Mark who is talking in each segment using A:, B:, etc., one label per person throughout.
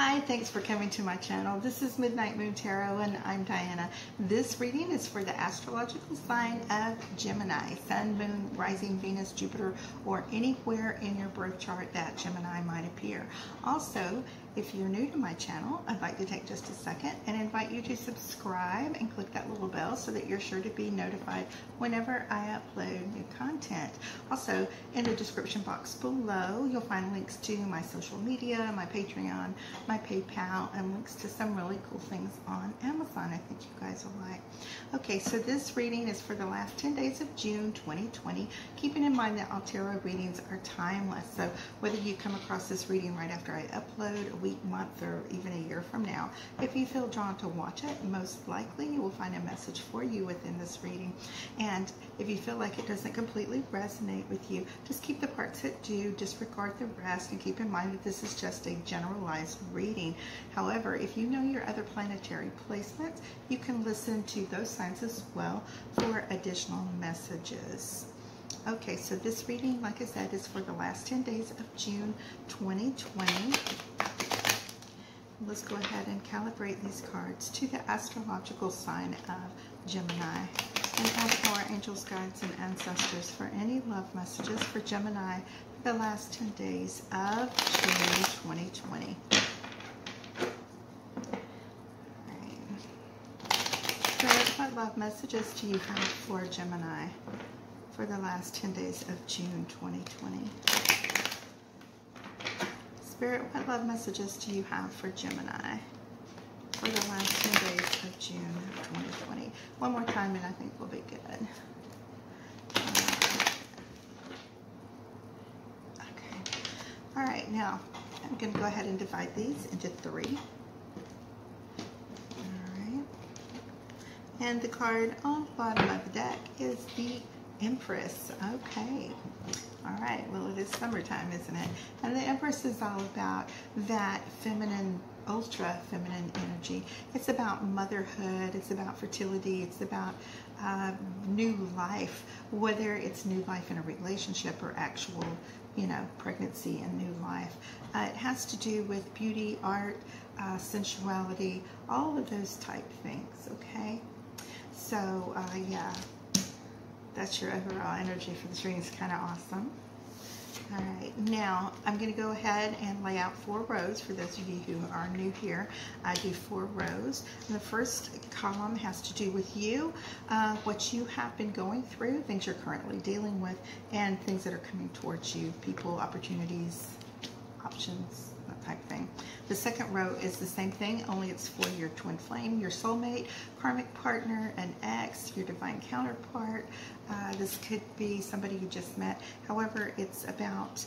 A: Hi, thanks for coming to my channel. This is Midnight Moon Tarot and I'm Diana. This reading is for the astrological sign of Gemini, Sun, Moon, Rising, Venus, Jupiter, or anywhere in your birth chart that Gemini might appear. Also, if you're new to my channel, I'd like to take just a second and invite you to subscribe and click that little bell so that you're sure to be notified whenever I upload new content. Also, in the description box below, you'll find links to my social media, my Patreon, my PayPal, and links to some really cool things on Amazon I think you guys will like. Okay, so this reading is for the last 10 days of June 2020, keeping in mind that all tarot readings are timeless. So whether you come across this reading right after I upload, a week, month, or even a year from now, if you feel drawn to watch it, most likely you will find a message for you within this reading. And if you feel like it doesn't completely resonate with you, just keep the parts that do, disregard the rest, and keep in mind that this is just a generalized reading. However, if you know your other planetary placements, you can listen to those signs as well for additional messages. Okay, so this reading, like I said, is for the last 10 days of June 2020. Let's go ahead and calibrate these cards to the astrological sign of Gemini. And ask our angels, guides, and ancestors for any love messages for Gemini for the last 10 days of June 2020. What love messages do you have for Gemini for the last 10 days of June 2020? Spirit, what love messages do you have for Gemini for the last 10 days of June 2020? One more time and I think we'll be good. Okay. All right, now I'm going to go ahead and divide these into three. And the card on the bottom of the deck is the Empress. Okay. All right. Well, it is summertime, isn't it? And the Empress is all about that feminine, ultra feminine energy. It's about motherhood. It's about fertility. It's about new life, whether it's new life in a relationship or actual, pregnancy and new life. It has to do with beauty, art, sensuality, all of those type things. Okay. So, yeah, that's your overall energy for this reading. It's kind of awesome. All right, now I'm going to go ahead and lay out 4 rows for those of you who are new here. I do 4 rows. And the first column has to do with you, what you have been going through, things you're currently dealing with, and things that are coming towards you, people, opportunities, options, that type of thing. The second row is the same thing, only it's for your twin flame, your soulmate, karmic partner, an ex, your divine counterpart. This could be somebody you just met. However, it's about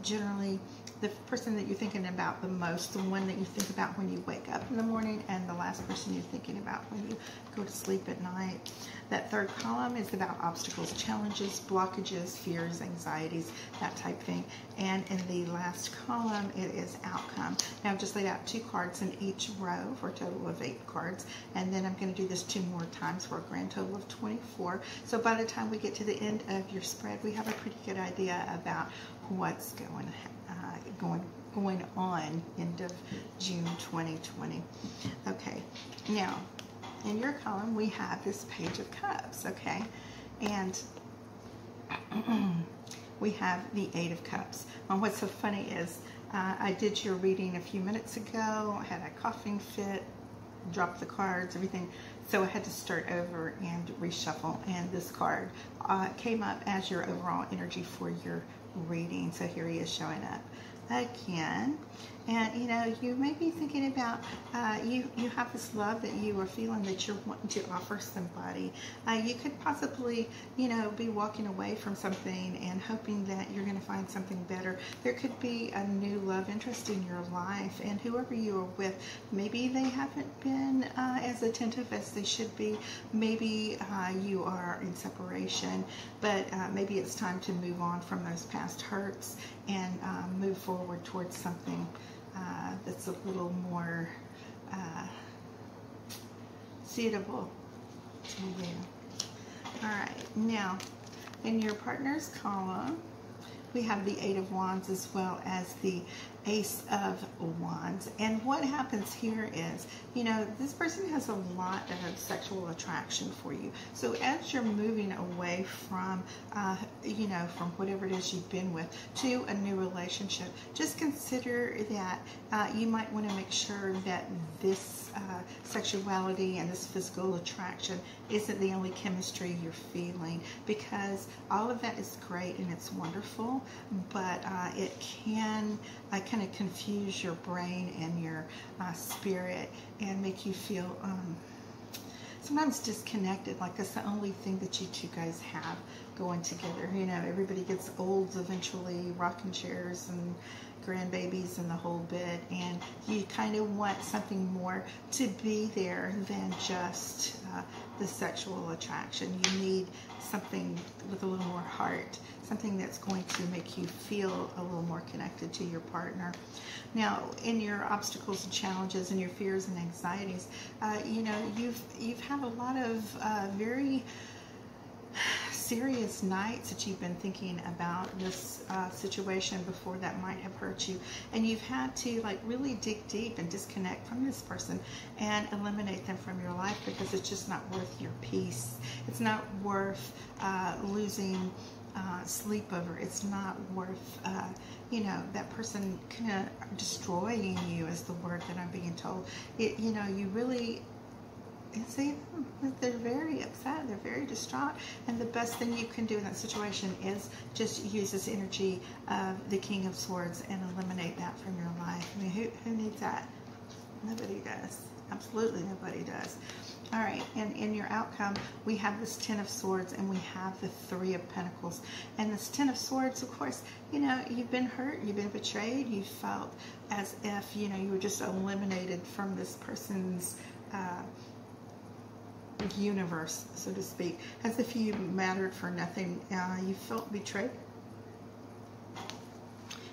A: generally the person that you're thinking about the most, the one that you think about when you wake up in the morning, and the last person you're thinking about when you go to sleep at night. That third column is about obstacles, challenges, blockages, fears, anxieties, that type thing. And in the last column, it is outcome. Now I've just laid out 2 cards in each row for a total of 8 cards. And then I'm going to do this 2 more times for a grand total of 24. So by the time we get to the end of your spread, we have a pretty good idea about what's going on end of June 2020. Okay, now in your column we have this Page of Cups, okay, and we have the 8 of Cups. And what's so funny is I did your reading a few minutes ago. I had a coughing fit, dropped the cards, everything, so I had to start over and reshuffle, and this card came up as your overall energy for your reading. So here he is showing up again. And you may be thinking about you have this love that you are feeling that you're wanting to offer somebody. You could possibly be walking away from something and hoping that you're going to find something better. There could be a new love interest in your life, and whoever you are with, maybe they haven't been as attentive as they should be. Maybe you are in separation, but maybe it's time to move on from those past hurts and move forward towards something that's a little more suitable to you. All right, now in your partner's column, we have the 8 of Wands as well as the Ace of Wands. And what happens here is, you know, this person has a lot of sexual attraction for you. So as you're moving away from, you know, from whatever it is you've been with to a new relationship, just consider that you might want to make sure that this sexuality and this physical attraction isn't the only chemistry you're feeling, because all of that is great and it's wonderful, but it can kind of confuse your brain and your spirit and make you feel sometimes disconnected, like that's the only thing that you two guys have going together. You know, everybody gets old eventually, rocking chairs and grandbabies and the whole bit, and you kind of want something more to be there than just the sexual attraction. You need something with a little more heart, something that's going to make you feel a little more connected to your partner. Now, in your obstacles and challenges and your fears and anxieties, you know, you've had a lot of very serious nights that you've been thinking about this situation before that might have hurt you, and you've had to like really dig deep and disconnect from this person and eliminate them from your life because it's just not worth your peace. It's not worth losing sleep over. It's not worth you know, that person kind of destroying you is the word that I'm being told. You know, you really see them, they're very upset, they're very distraught, and the best thing you can do in that situation is just use this energy of the King of Swords and eliminate that from your life. I mean, who needs that? Nobody does. Absolutely nobody does. All right, and in your outcome, we have this Ten of Swords and we have the Three of Pentacles. And this Ten of Swords, of course, you know, you've been hurt, you've been betrayed, you felt as if, you know, you were just eliminated from this person's universe, so to speak, as if you mattered for nothing. You felt betrayed.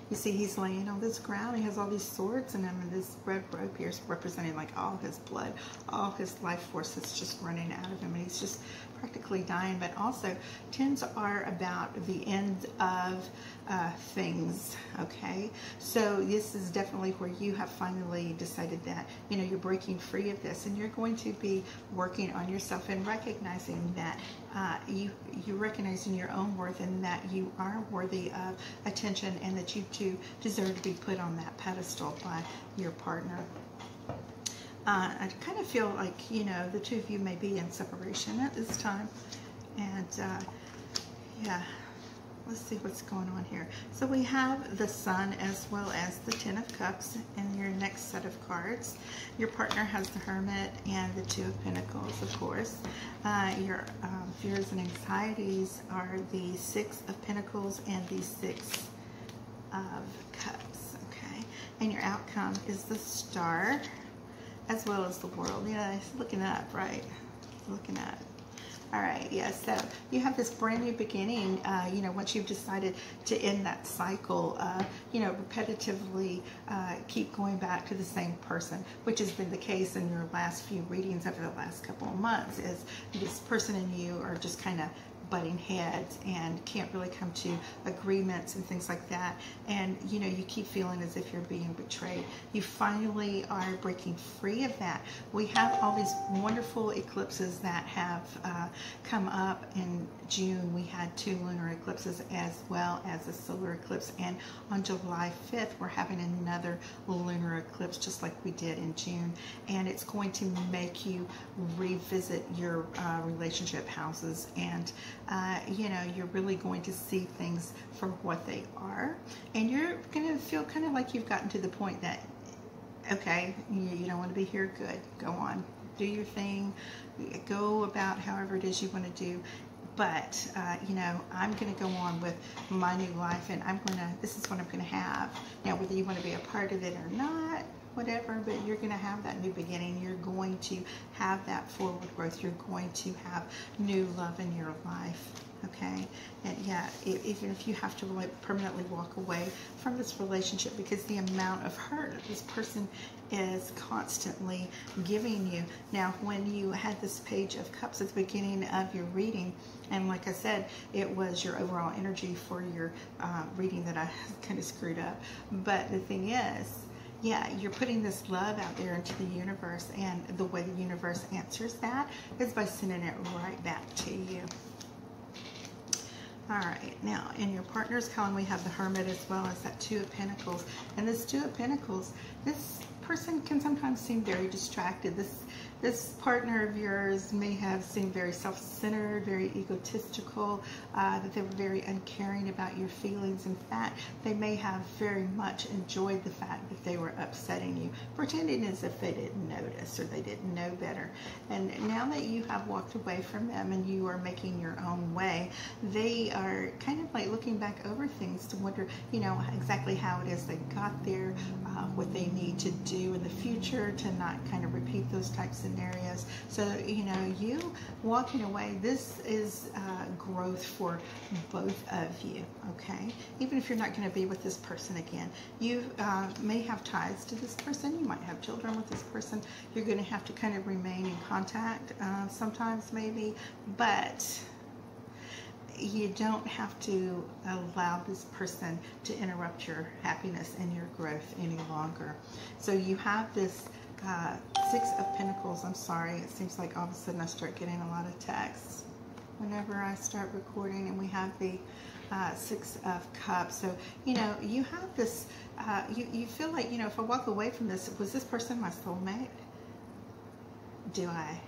A: You see, he's laying on this ground. He has all these swords in him, and this red rope here is representing like all his blood, all his life force that's just running out of him, and he's just practically dying. But also, tens are about the end of things, okay? So this is definitely where you have finally decided that, you know, you're breaking free of this, and you're going to be working on yourself and recognizing that you're recognizing your own worth and that you are worthy of attention and that you too deserve to be put on that pedestal by your partner. I kind of feel like, you know, the two of you may be in separation at this time, and yeah, let's see what's going on here. So we have the Sun as well as the Ten of Cups in your next set of cards. Your partner has the Hermit and the Two of Pentacles, of course. Your fears and anxieties are the Six of Pentacles and the Six of Cups, okay? And your outcome is the Star as well as the World. Yeah, it's looking up, right? Looking up. All right, yeah, so you have this brand new beginning, you know, once you've decided to end that cycle, you know, repetitively keep going back to the same person, which has been the case in your last few readings over the last couple of months, is this person and you are just kind of butting heads and can't really come to agreements and things like that, and you know, you keep feeling as if you're being betrayed. You finally are breaking free of that. We have all these wonderful eclipses that have come up in June. We had 2 lunar eclipses as well as a solar eclipse, and on July 5th we're having another lunar eclipse just like we did in June, and it's going to make you revisit your relationship houses, and you know, you're really going to see things for what they are, and you're going to feel kind of like you've gotten to the point that, okay, you don't want to be here, good, go on, do your thing, go about however it is you want to do, but you know, I'm going to go on with my new life, and this is what I'm going to have. Now, whether you want to be a part of it or not, whatever, but you're going to have that new beginning. You're going to have that forward growth. You're going to have new love in your life. Okay, and yeah, even if you have to like permanently walk away from this relationship because the amount of hurt this person is constantly giving you. Now, when you had this Page of Cups at the beginning of your reading, and like I said, it was your overall energy for your reading that I kind of screwed up. But the thing is, yeah, you're putting this love out there into the universe, and the way the universe answers that is by sending it right back to you. All right, now in your partner's column, we have the Hermit as well as that Two of Pentacles. And this Two of Pentacles, this person can sometimes seem very distracted. This partner of yours may have seemed very self-centered, very egotistical, that they were very uncaring about your feelings. In fact, they may have very much enjoyed the fact that they were upsetting you, pretending as if they didn't notice or they didn't know better. And now that you have walked away from them and you are making your own way, they are kind of like looking back over things to wonder, you know, exactly how it is they got there, what they need to do in the future to not kind of repeat those types of scenarios. So, you know, you walking away, this is growth for both of you, okay? Even if you're not going to be with this person again, you may have ties to this person. You might have children with this person. You're going to have to kind of remain in contact sometimes maybe, but you don't have to allow this person to interrupt your happiness and your growth any longer. So you have this Six of Pentacles. I'm sorry, it seems like all of a sudden I start getting a lot of texts whenever I start recording, and we have the Six of Cups. So, you know, you have this, you feel like, you know, if I walk away from this, was this person my soulmate? Do I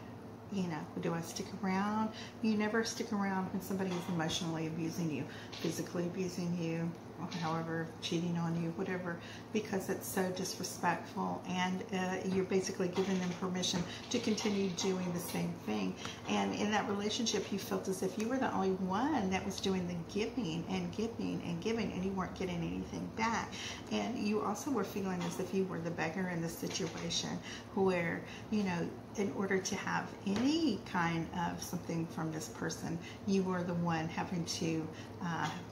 A: stick around? You never stick around when somebody is emotionally abusing you, physically abusing you, or however, cheating on you, whatever, because it's so disrespectful, and you're basically giving them permission to continue doing the same thing. And in that relationship, you felt as if you were the only one that was doing the giving and giving and giving, and you weren't getting anything back. And you also were feeling as if you were the beggar in the situation, where, you know, in order to have any kind of something from this person, you were the one having to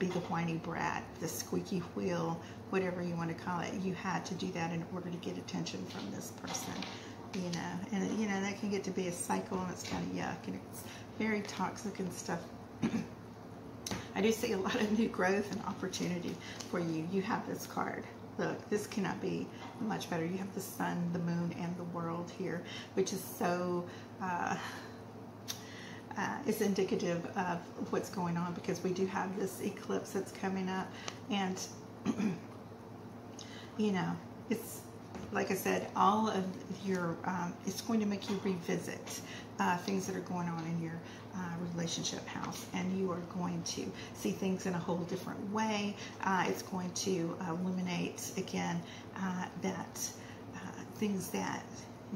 A: be the whiny brat, the squeaky wheel, whatever you want to call it. You had to do that in order to get attention from this person, you know. And, you know, that can get to be a cycle, and it's kind of yuck, and it's very toxic and stuff. I do see a lot of new growth and opportunity for you. You have this card. Look, this cannot be much better. You have the sun, the moon, and the world here, which is so, it's indicative of what's going on, because we do have this eclipse that's coming up. And, you know, it's, like I said, all of your, it's going to make you revisit things that are going on in your relationship house, and you are going to see things in a whole different way. It's going to illuminate again that things that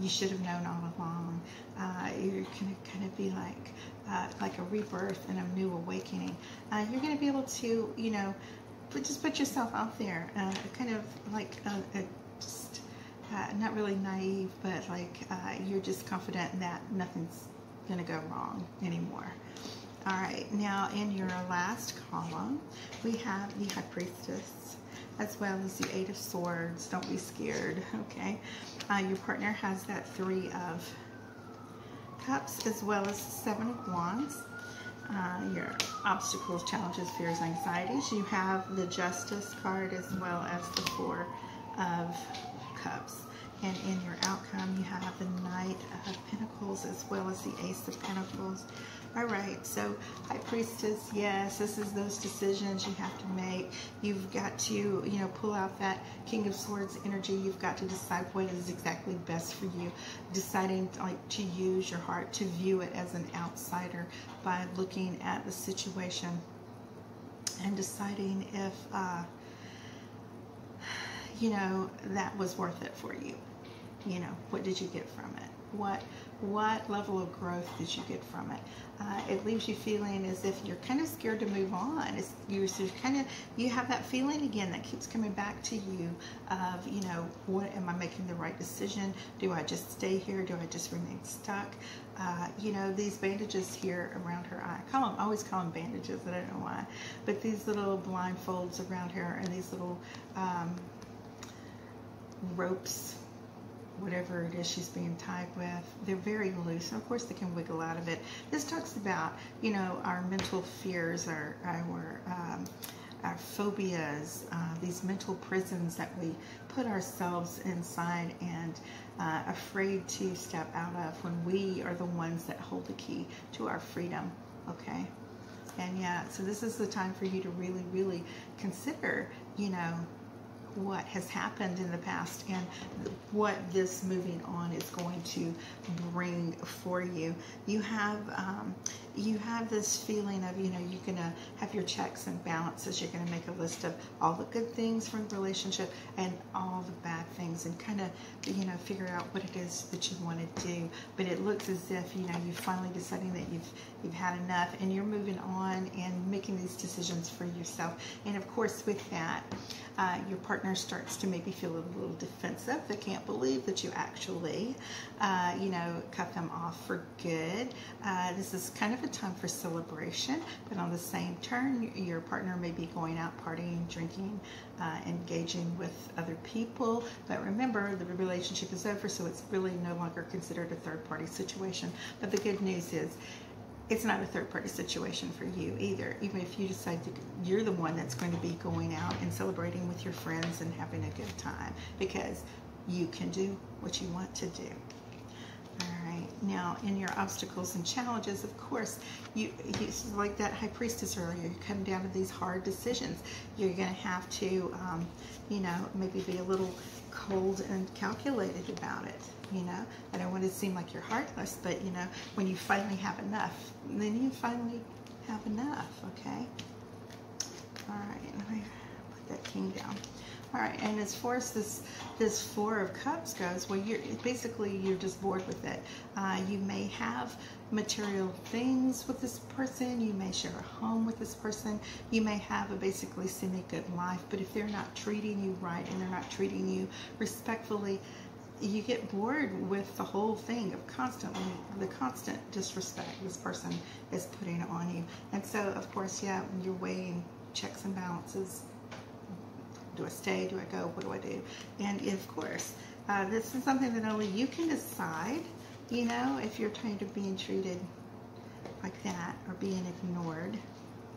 A: you should have known all along. You're going to kind of be like a rebirth and a new awakening. You're going to be able to, you know, just put yourself out there, kind of like just not really naive, but like you're just confident that nothing's going to go wrong anymore. All right, now in your last column, we have the High Priestess, as well as the Eight of Swords. Don't be scared, okay? Your partner has that Three of Cups, as well as Seven of Wands. Your obstacles, challenges, fears, anxieties. You have the Justice card, as well as the Four of Cups. And in your outcome, you have the Knight of Pentacles, as well as the Ace of Pentacles. All right, so High Priestess, yes, this is those decisions you have to make. You've got to, you know, pull out that King of Swords energy. You've got to decide what is exactly best for you. Deciding like to use your heart, to view it as an outsider by looking at the situation and deciding if, you know, that was worth it for you. You know, what did you get from it? What level of growth did you get from it? It leaves you feeling as if you're kind of scared to move on. You have that feeling again that keeps coming back to you of, you know, what am I making the right decision? Do I just stay here? Do I just remain stuck? You know, these bandages here around her eye. I always call them bandages. I don't know why, but these little blindfolds around her and these little ropes, whatever it is she's being tied with, they're very loose, and of course they can wiggle out of it. This talks about, you know, our mental fears, our phobias, these mental prisons that we put ourselves inside and afraid to step out of, when we are the ones that hold the key to our freedom. Okay, and yeah, so this is the time for you to really, really consider, you know, what has happened in the past and what this moving on is going to bring for you. You have this feeling of, you know, you're gonna have your checks and balances. You're gonna make a list of all the good things from the relationship and all the bad things, and kind of, you know, figure out what it is that you want to do. But it looks as if, you know, you're finally deciding that you've had enough, and you're moving on and making these decisions for yourself. And of course, with that, your partner starts to maybe feel a little defensive. They can't believe that you actually, you know, cut them off for good. This is kind of a time for celebration, but on the same turn, your partner may be going out partying, drinking, engaging with other people. But remember, the relationship is over, so it's really no longer considered a third-party situation. But the good news is, it's not a third-party situation for you either, even if you decide you're the one that's going to be going out and celebrating with your friends and having a good time, because you can do what you want to do. All right, now in your obstacles and challenges, of course, you like that High Priestess earlier, you come down to these hard decisions. You're going to have to, you know, maybe be a little cold and calculated about it. You know, I don't want to seem like you're heartless, but, you know, when you finally have enough, then you finally have enough, okay? All right, let me put that king down. All right, and as far as this Four of Cups goes, well, you're just bored with it. You may have material things with this person. You may share a home with this person. You may have a basically semi-good life, but if they're not treating you right and they're not treating you respectfully, you get bored with the whole thing of the constant disrespect this person is putting on you. And so, of course, yeah, you're weighing checks and balances. Do I stay? Do I go? What do I do? And of course, this is something that only you can decide, you know, if you're tired of being treated like that or being ignored.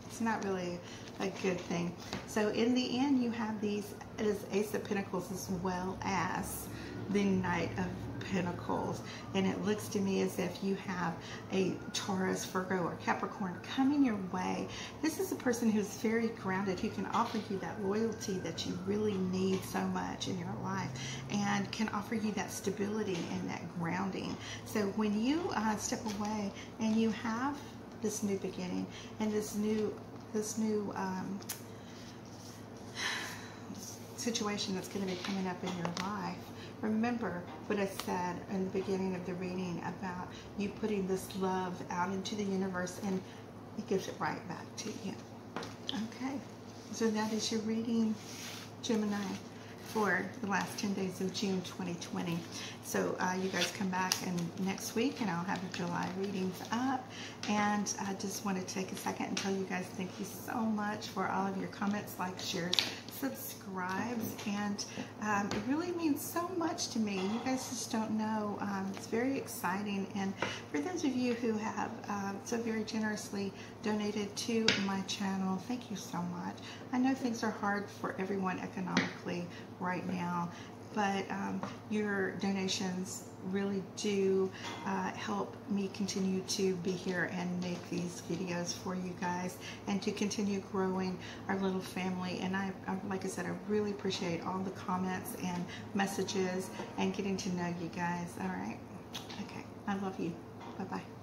A: It's not really a good thing. So in the end, you have these as Ace of Pentacles as well as the Knight of Pentacles, and it looks to me as if you have a Taurus, Virgo, or Capricorn coming your way. This is a person who's very grounded, who can offer you that loyalty that you really need so much in your life, and can offer you that stability and that grounding. So when you step away and you have this new beginning and this new situation that's going to be coming up in your life, remember what I said in the beginning of the reading about you putting this love out into the universe, and it gives it right back to you. Okay, so that is your reading, Gemini, for the last 10 days of June 2020. So you guys come back next week, and I'll have the July readings up. And I just want to take a second and tell you guys thank you so much for all of your comments, likes, shares, subscribes, and it really means so much to me. You guys just don't know. It's very exciting. And for those of you who have so very generously donated to my channel, thank you so much. I know things are hard for everyone economically right now, but your donations really do help me continue to be here and make these videos for you guys, and to continue growing our little family. And I like I said, I really appreciate all the comments and messages and getting to know you guys. All right, okay, I love you. Bye bye.